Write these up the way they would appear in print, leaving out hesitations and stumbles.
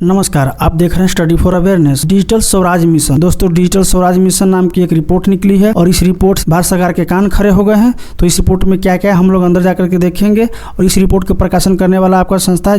नमस्कार, आप देख रहे हैं study for awareness digital Swaraj mission. दोस्तों, डिजिटल स्वराज मिशन नाम की एक रिपोर्ट निकली है और इस रिपोर्ट भारत सरकार के कान खड़े हो गए हैं। तो इस रिपोर्ट में क्या क्या है हम लोग अंदर जाकर के देखेंगे। और इस रिपोर्ट के प्रकाशन करने वाला आपका संस्था है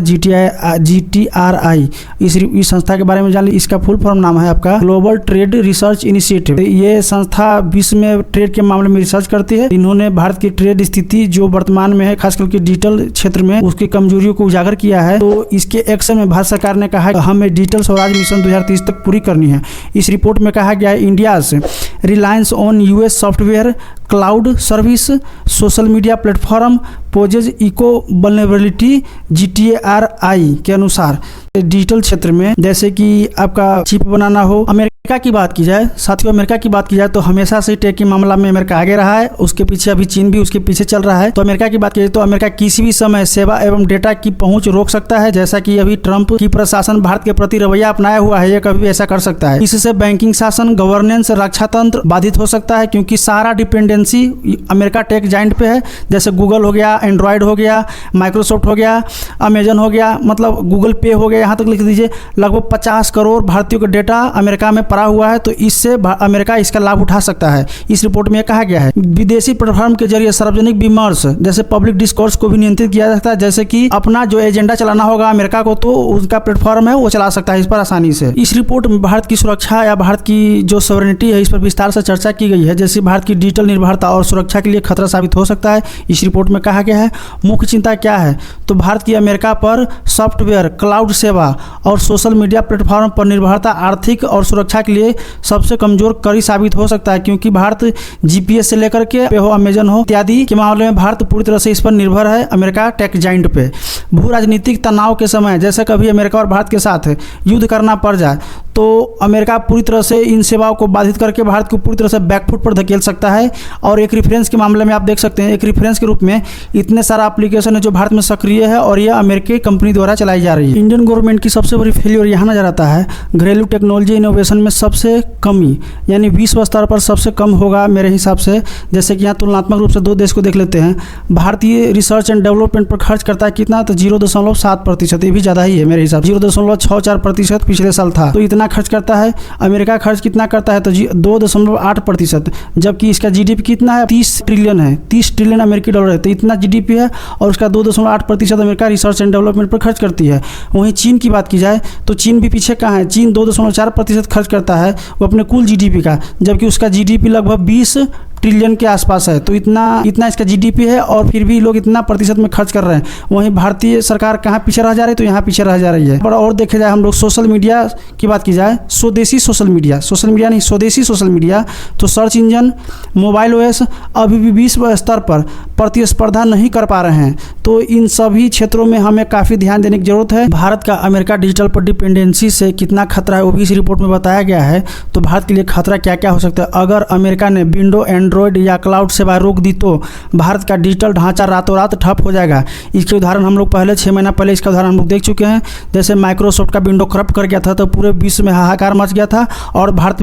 GTRI। इस संस्था के बारे में जान ली। इसका फुल फॉर्म नाम है आपका ग्लोबल ट्रेड रिसर्च इनिशिएटिव। ये संस्था विश्व में ट्रेड के मामले में रिसर्च करती है। इन्होंने भारत की ट्रेड स्थिति जो वर्तमान में है, खास करके डिजिटल क्षेत्र में, उसकी कमजोरियों को उजागर किया है। तो इसके एक्शन में भारत सरकार ने कहा हमें डिजिटल स्वराज मिशन 2030 तक पूरी करनी है। इस रिपोर्ट में कहा गया है इंडिया से reliance on US software cloud service social media platform poses echo vulnerability. GTRI के अनुसार डिजिटल क्षेत्र में जैसे कि आपका चिप बनाना हो, अमेरिका की बात की जाए, साथियों अमेरिका की बात की जाए तो हमेशा से टेक के मामला में अमेरिका आगे रहा है। उसके पीछे अभी चीन भी उसके पीछे चल रहा है। तो अमेरिका की बात की जाए तो अमेरिका किसी भी समय सेवा एवं डेटा की पहुंच रोक सकता है। जैसा कि अभी ट्रंप की प्रशासन भारत के प्रति रवैया अपनाया हुआ है, ये कभी भी ऐसा कर सकता है। इससे बैंकिंग शासन, गवर्नेंस, रक्षा तंत्र बाधित हो सकता है, क्योंकि सारा डिपेंडेंसी अमेरिका टेक जाइंट पे है। जैसे गूगल हो गया, एंड्रॉयड हो गया, माइक्रोसॉफ्ट हो गया, अमेजन हो गया, मतलब गूगल पे हो गया, यहाँ तक लिख दीजिए। लगभग 50 करोड़ भारतीयों का डेटा अमेरिका में पड़ा हुआ है। तो इससे अमेरिका इसका लाभ उठा सकता है। इस रिपोर्ट में कहा गया है विदेशी प्लेटफॉर्म के जरिए सार्वजनिक विमर्श जैसे पब्लिक डिस्कोर्स को भी नियंत्रित किया जा सकता है। जैसे कि अपना जो एजेंडा चलाना होगा अमेरिका को, तो उसका प्लेटफॉर्म है वो चला सकता है इस पर आसानी से। इस रिपोर्ट में भारत की सुरक्षा या भारत की जो सॉवरेनिटी है, इस पर विस्तार से चर्चा की गई है। जैसे भारत की डिजिटल निर्भरता और सुरक्षा के लिए खतरा साबित हो सकता है। इस रिपोर्ट में कहा गया है मुख्य चिंता क्या है, तो भारत की अमेरिका पर सॉफ्टवेयर, क्लाउड सेवा और सोशल मीडिया प्लेटफॉर्म पर निर्भरता आर्थिक और सुरक्षा के लिए सबसे कमजोर कड़ी साबित हो सकता है। क्योंकि भारत GPS से लेकर के पे हो, अमेजन हो इत्यादि के मामले में भारत पूरी तरह से इस पर निर्भर है अमेरिका टेक जाइंट पे। भू राजनीतिक तनाव के समय जैसे कभी अमेरिका और भारत के साथ युद्ध करना पड़ जाए तो अमेरिका पूरी तरह से इन सेवाओं को बाधित करके भारत को पूरी तरह से बैकफुट पर धकेल सकता है। और एक रेफरेंस के मामले में आप देख सकते हैं, एक रेफरेंस के रूप में इतने सारा एप्लीकेशन है जो भारत में सक्रिय है और यह अमेरिकी कंपनी द्वारा चलाई जा रही है। इंडियन गवर्नमेंट की सबसे बड़ी फेलियर यहाँ नजर आता है घरेलू टेक्नोलॉजी इनोवेशन में सबसे कमी, यानी विश्व स्तर पर सबसे कम होगा मेरे हिसाब से। जैसे कि यहाँ तुलनात्मक रूप से दो देश को देख लेते हैं। भारतीय रिसर्च एंड डेवलपमेंट पर खर्च करता है कितना, तो 0.7%। ये भी ज़्यादा ही है मेरे हिसाब से। 0.64% पिछले साल था, तो इतना खर्च करता है। अमेरिका खर्च कितना करता है, तो 2.8%। जबकि इसका GDP कितना है, 30 ट्रिलियन है। 30 ट्रिलियन अमेरिकी डॉलर है, तो इतना GDP है और उसका 2.8% अमेरिका रिसर्च एंड डेवलपमेंट पर खर्च करती है। वहीं चीन की बात की जाए तो चीन भी पीछे कहाँ है। चीन 2.4% खर्च करता है वो अपने कुल GDP का, जबकि उसका GDP लगभग 20 ट्रिलियन के आसपास है। तो इतना इसका GDP है और फिर भी लोग इतना प्रतिशत में खर्च कर रहे हैं। वहीं भारतीय सरकार कहाँ पीछे रह जा रही है, तो यहाँ पीछे रह जा रही है। और देखे जाए हम लोग सोशल मीडिया की बात की जाए, स्वदेशी सोशल मीडिया नहीं स्वदेशी सोशल मीडिया, तो सर्च इंजन, मोबाइल OS अभी भी विश्व स्तर पर प्रतिस्पर्धा नहीं कर पा रहे हैं। तो इन सभी क्षेत्रों में हमें काफ़ी ध्यान देने की जरूरत है। भारत का अमेरिका डिजिटल पर डिपेंडेंसी से कितना खतरा है वो भी इस रिपोर्ट में बताया गया है। तो भारत के लिए खतरा क्या क्या हो सकता है अगर अमेरिका ने विंडो, एंड्रॉयड या क्लाउड सेवा रोक दी, तो भारत का डिजिटल ढांचा रातों रात ठप हो जाएगा। इसके उदाहरण हम लोग पहले 6 महीना पहले इसका उदाहरण हम लोग देख चुके हैं। जैसे माइक्रोसॉफ्ट का विंडो करप्ट कर गया था तो पूरे विश्व में हाहाकार मच गया था और भारत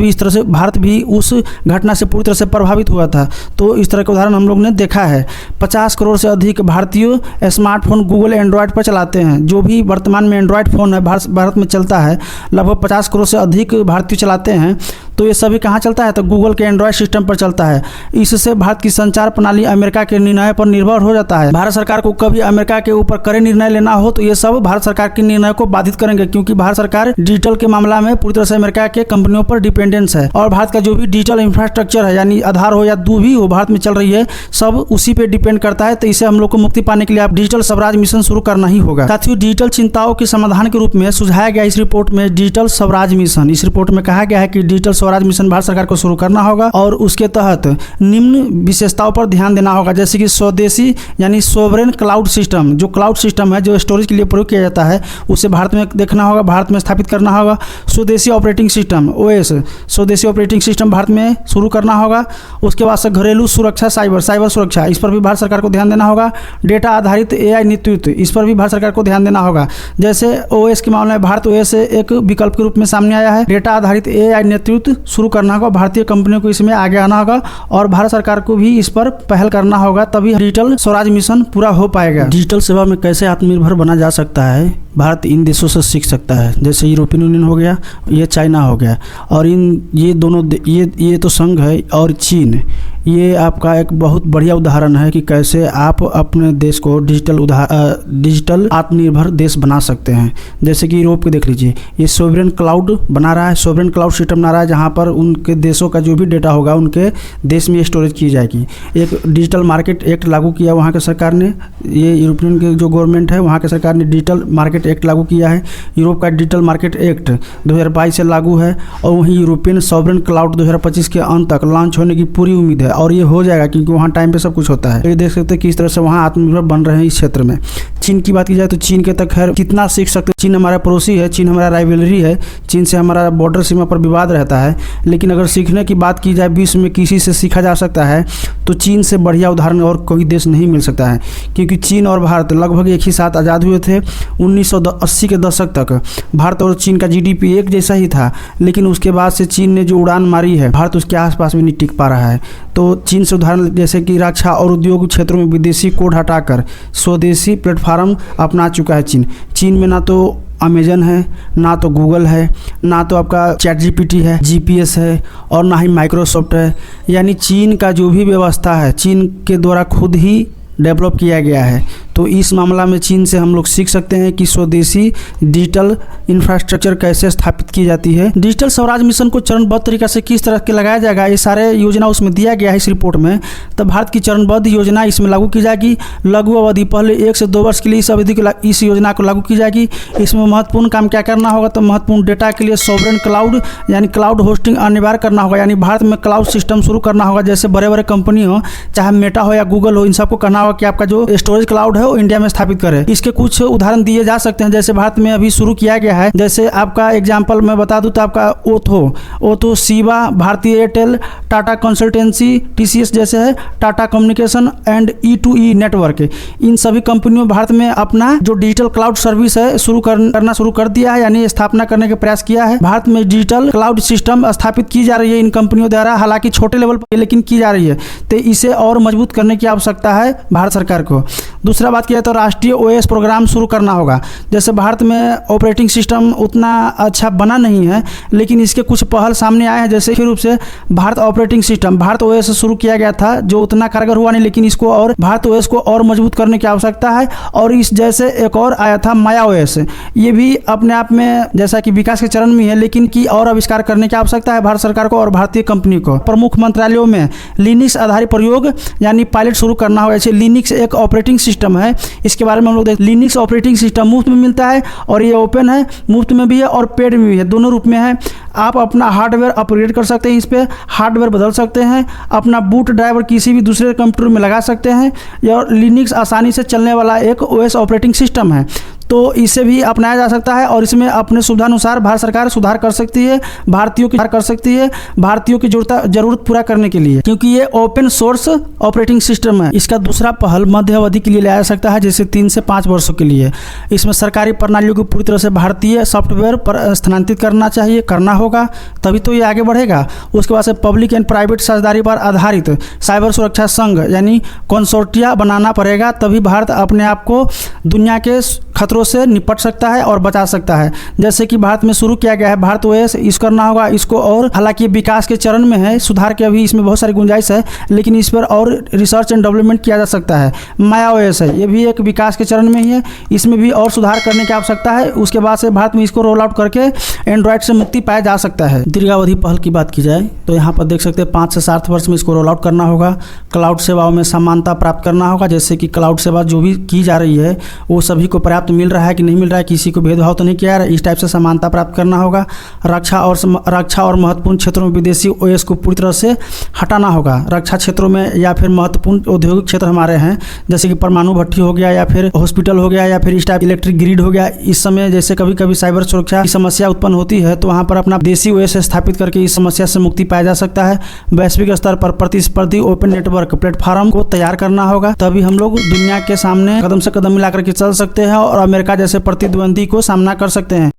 भी उस घटना से पूरी तरह से प्रभावित हुआ था। तो इस तरह के उदाहरण हम लोग ने देखा है। 50 करोड़ से अधिक भारतीय स्मार्टफोन गूगल एंड्रॉयड पर चलाते हैं। जो भी वर्तमान में एंड्रॉयड फ़ोन है भारत में चलता है, लगभग 50 करोड़ से अधिक भारतीय चलाते हैं। तो ये सभी कहाँ चलता है, तो गूगल के एंड्रॉयड सिस्टम पर चलता है। इससे भारत की संचार प्रणाली अमेरिका के निर्णय पर निर्भर हो जाता है। भारत सरकार को कभी अमेरिका के ऊपर कड़े निर्णय लेना हो तो ये सब भारत सरकार के निर्णय को बाधित करेंगे, क्योंकि भारत सरकार डिजिटल के मामला में पूरी तरह से अमेरिका के कंपनियों पर डिपेंडेंस है। और भारत का जो भी डिजिटल इंफ्रास्ट्रक्चर है, यानी आधार हो या जो भी हो भारत में चल रही है, सब उसी पे डिपेंड करता है। तो इसे हम लोग को मुक्ति पाने के लिए आप डिजिटल स्वराज मिशन शुरू करना ही होगा। साथियों, डिजिटल चिंताओं के समाधान के रूप में सुझाया गया इस रिपोर्ट में डिजिटल स्वराज मिशन। इस रिपोर्ट में कहा गया है कि डिजिटल स्वराज मिशन भारत सरकार को शुरू करना होगा और उसके तहत निम्न विशेषताओं पर ध्यान देना होगा। जैसे कि स्वदेशी यानी सोवरेन क्लाउड सिस्टम, जो क्लाउड सिस्टम है जो स्टोरेज के लिए प्रयोग किया जाता है, उसे भारत में देखना होगा, भारत में स्थापित करना होगा। स्वदेशी ऑपरेटिंग सिस्टम OS, स्वदेशी ऑपरेटिंग सिस्टम भारत में शुरू करना होगा। उसके बाद से घरेलू सुरक्षा, साइबर सुरक्षा, इस पर भी भारत सरकार को ध्यान देना होगा। डेटा आधारित AI नेतृत्व, इस पर भी भारत सरकार को ध्यान देना होगा। जैसे OS के मामले में भारत OS एक विकल्प के रूप में सामने आया है। डेटा आधारित AI नेतृत्व शुरू करना होगा, भारतीय कंपनियों को इसमें आगे आना होगा और भारत सरकार को भी इस पर पहल करना होगा, तभी डिजिटल स्वराज मिशन पूरा हो पाएगा। डिजिटल सेवा में कैसे आत्मनिर्भर बना जा सकता है, भारत इन देशों से सीख सकता है, जैसे यूरोपियन यूनियन हो गया, ये चाइना हो गया, और ये दोनों ये तो संघ है, और चीन, ये आपका एक बहुत बढ़िया उदाहरण है कि कैसे आप अपने देश को डिजिटल आत्मनिर्भर देश बना सकते हैं। जैसे कि यूरोप के देख लीजिए, ये सोवरेन क्लाउड बना रहा है, सोवरेन क्लाउड सिस्टम बना रहा है, जहाँ पर उनके देशों का जो भी डेटा होगा उनके देश में स्टोरेज की जाएगी। एक डिजिटल मार्केट एक्ट लागू किया वहाँ के सरकार ने, ये यूरोपियन के जो गवर्नमेंट है वहाँ के सरकार ने डिजिटल मार्केट एक्ट लागू किया है। यूरोप का डिजिटल मार्केट एक्ट 2022 से लागू है, और वहीं यूरोपियन सोवरेन क्लाउड 2025 के अंत तक लॉन्च होने की पूरी उम्मीद है, और ये हो जाएगा क्योंकि वहाँ टाइम पे सब कुछ होता है। ये देख सकते हैं किस तरह से वहाँ आत्मनिर्भर बन रहे हैं इस क्षेत्र में। चीन की बात की जाए तो चीन के तक खैर कितना सीख सकते हैं, चीन हमारा पड़ोसी है, चीन हमारा राइवलरी है, चीन से हमारा बॉर्डर सीमा पर विवाद रहता है, लेकिन अगर सीखने की बात की जाए विश्व में किसी से सीखा जा सकता है तो चीन से बढ़िया उदाहरण और कोई देश नहीं मिल सकता है, क्योंकि चीन और भारत लगभग एक ही साथ आज़ाद हुए थे। 1980 के दशक तक भारत और चीन का GDP एक जैसा ही था, लेकिन उसके बाद से चीन ने जो उड़ान मारी है, भारत उसके आसपास भी नहीं टिक पा रहा है। तो चीन से उदाहरण जैसे कि रक्षा और उद्योग क्षेत्रों में विदेशी कोड हटाकर स्वदेशी प्लेटफार्म अपना चुका है चीन। चीन में ना तो अमेजन है, ना तो गूगल है, ना तो आपका ChatGPT है, GPS है, और ना ही माइक्रोसॉफ्ट है। यानी चीन का जो भी व्यवस्था है चीन के द्वारा खुद ही डेवलप किया गया है। तो इस मामला में चीन से हम लोग सीख सकते हैं कि स्वदेशी डिजिटल इंफ्रास्ट्रक्चर कैसे स्थापित की जाती है। डिजिटल स्वराज मिशन को चरणबद्ध तरीके से किस तरह के लगाया जाएगा, ये सारे योजना उसमें दिया गया है इस रिपोर्ट में। तब भारत की चरणबद्ध योजना इसमें लागू की जाएगी। लघु अवधि पहले 1 से 2 वर्ष के लिए इस योजना को लागू की जाएगी। इसमें महत्वपूर्ण काम क्या करना होगा, तो महत्वपूर्ण डेटा के लिए सॉवरेन क्लाउड यानी क्लाउड होस्टिंग अनिवार्य करना होगा, यानी भारत में क्लाउड सिस्टम शुरू करना होगा। जैसे बड़े बड़े कंपनी हो, चाहे मेटा हो या गूगल हो, इन सबको करना होगा कि आपका जो स्टोरेज क्लाउड है वो इंडिया में स्थापित करें। इसके कुछ उदाहरण दिए जा सकते हैं, जैसे भारत में अभी शुरू किया गया है। जैसे आपका एग्जांपल मैं बता दूं तो आपका ओथो, शिवा, भारतीय एयरटेल, टाटा कंसल्टेंसी, TCS जैसे है, Tata communication and E2E network, इन सभी कंपनियों भारत में अपना जो डिजिटल क्लाउड सर्विस है करना शुरू कर दिया है, यानी स्थापना करने का प्रयास किया है। भारत में डिजिटल क्लाउड सिस्टम स्थापित की जा रही है इन कंपनियों द्वारा, हालांकि छोटे लेवल पर लेकिन की जा रही है। तो इसे और मजबूत करने की आवश्यकता है भारत सरकार को। दूसरा बात किया तो राष्ट्रीय OS प्रोग्राम शुरू करना होगा। जैसे भारत में ऑपरेटिंग सिस्टम उतना अच्छा बना नहीं है, लेकिन इसके कुछ पहल सामने आए हैं। जैसे रूप से Bharat operating system Bharat OS शुरू किया गया था, जो उतना कारगर हुआ नहीं, लेकिन इसको और भारत OS को और मजबूत करने की आवश्यकता है। और इस जैसे एक और आया था माया OS, ये भी अपने आप में जैसा कि विकास के चरण में है, लेकिन की और आविष्कार करने की आवश्यकता है भारत सरकार को और भारतीय कंपनी को। प्रमुख मंत्रालयों में लिनक्स आधारित प्रयोग यानी पायलट शुरू करना होगा। जैसे लिनक्स एक ऑपरेटिंग सिस्टम है, इसके बारे में हम लोग देख, लिनक्स ऑपरेटिंग सिस्टम मुफ्त में मिलता है, और ये ओपन है, मुफ्त में भी है और पेड में भी है, दोनों रूप में है। आप अपना हार्डवेयर अपग्रेड कर सकते हैं, इस पर हार्डवेयर बदल सकते हैं, अपना बूट ड्राइवर किसी भी दूसरे कंप्यूटर में लगा सकते हैं। और लिनक्स आसानी से चलने वाला एक OS ऑपरेटिंग सिस्टम है, तो इसे भी अपनाया जा सकता है। और इसमें अपने सुविधानुसार भारत सरकार सुधार कर सकती है, भारतीयों की जरूरत पूरा करने के लिए, क्योंकि ये ओपन सोर्स ऑपरेटिंग सिस्टम है। इसका दूसरा पहल मध्य अवधि के लिए लाया जा सकता है, जैसे 3 से 5 वर्षों के लिए। इसमें सरकारी प्रणालियों को पूरी तरह से भारतीय सॉफ्टवेयर पर स्थानांतरित करना होगा, तभी तो ये आगे बढ़ेगा। उसके बाद से पब्लिक एंड प्राइवेट साझेदारी पर आधारित साइबर सुरक्षा संघ यानी कंसोर्टिया बनाना पड़ेगा, तभी भारत अपने आप को दुनिया के खतरों से निपट सकता है और बचा सकता है। जैसे कि भारत में शुरू किया गया है भारत OS, इस करना होगा इसको, और हालांकि विकास के चरण में है, सुधार के अभी इसमें बहुत सारी गुंजाइश है, लेकिन इस पर और रिसर्च एंड डेवलपमेंट किया जा सकता है। माया OS है, ये भी एक विकास के चरण में ही है, इसमें भी और सुधार करने की आवश्यकता है। उसके बाद से भारत में इसको रोल आउट करके एंड्रॉयड से मुक्ति पाया जा सकता है। दीर्घावधि पहल की बात की जाए तो यहाँ पर देख सकते हैं 5 से 7 वर्ष में इसको रोल आउट करना होगा। क्लाउड सेवाओं में समानता प्राप्त करना होगा, जैसे कि क्लाउड सेवा जो भी की जा रही है वो सभी को पर्याप्त मिल रहा है कि नहीं मिल रहा है, किसी को भेदभाव तो नहीं किया है, इस टाइप से समानता प्राप्त करना होगा। रक्षा और महत्वपूर्ण क्षेत्रों में विदेशी OS को पूरी तरह से हटाना होगा। रक्षा क्षेत्रों में या फिर महत्वपूर्ण औद्योगिक क्षेत्र हमारे हैं, जैसे कि परमाणु भट्टी हो गया, या फिर हॉस्पिटल हो गया, या फिर इस टाइप इलेक्ट्रिक ग्रिड हो गया। इस समय जैसे कभी कभी साइबर सुरक्षा की समस्या उत्पन्न होती है, तो वहाँ पर अपना देसी OS स्थापित करके इस समस्या से मुक्ति पाया जा सकता है। वैश्विक स्तर पर प्रतिस्पर्धी ओपन नेटवर्क प्लेटफॉर्म को तैयार करना होगा, तभी हम लोग दुनिया के सामने कदम से कदम मिलाकर के चल सकते हैं और अमेरिका जैसे प्रतिद्वंदी को सामना कर सकते हैं।